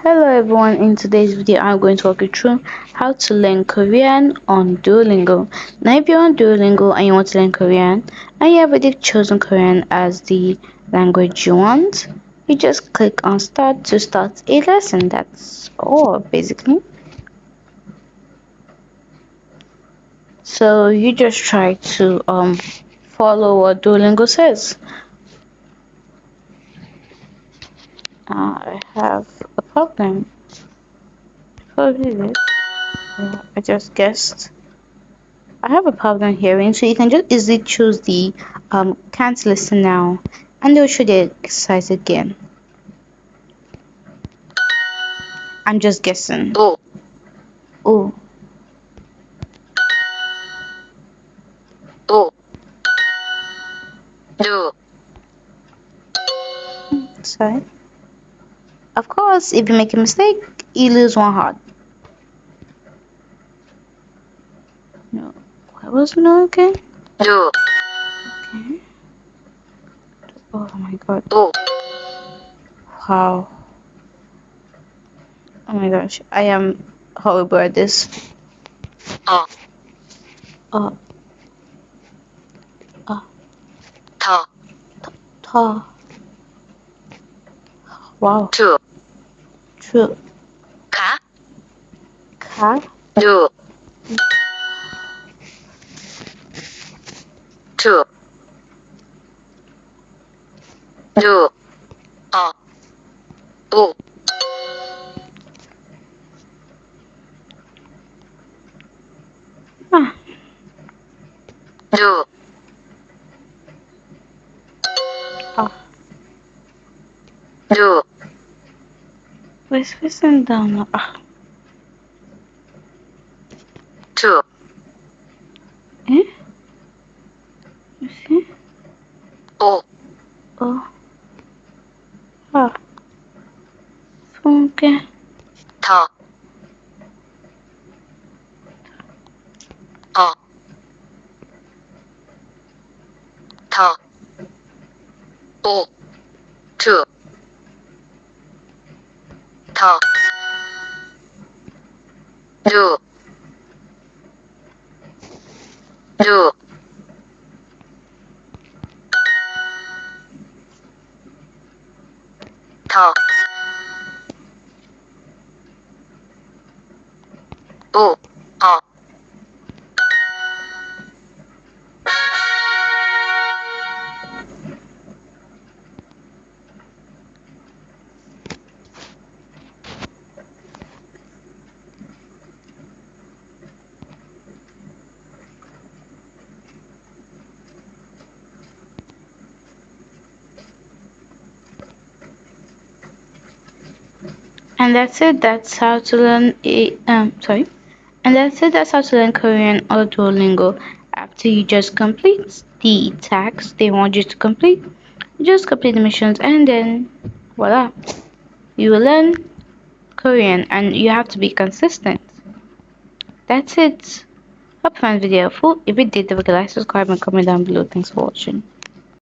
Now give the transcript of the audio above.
Hello everyone, in today's video I'm going to walk you through how to learn Korean on Duolingo. Now if you're on Duolingo and you want to learn Korean and you have already chosen Korean as the language you want, you just click on start to start a lesson. That's all basically. So you just try to follow what Duolingo says. I have a problem. Probably this. Yeah, I just guessed. I have a problem hearing, so you can just easily choose the can't listen now, and they'll show the exercise again. I'm just guessing. 도, Oh, 도, 두, sorry. Of course, if you make a mistake, you lose one heart. No, what was no again? 두, Okay. Oh my god. 도, Wow. Oh my gosh, I am horrible at this. 어, Uh, uh, 더, ta. Wow. 두, True. 가, Ka. 두, 두, 두, 어, 도, Ah. 두, Ah. 두, Where's listen down now? Ah. 두, Eh? You see? 오, Oh. Ah. Okay. 더, 어, 더, 오, 두, 더, 두, 두, 더, 오, 어, And that's it. That's how to learn sorry. And that's it. That's how to learn Korean or Duolingo. After you just complete the tasks they want you to complete, you just complete the missions, and then voila, you will learn Korean. And you have to be consistent. That's it. Hope you found the video helpful. If it did, don't forget to like, subscribe, and comment down below. Thanks for watching.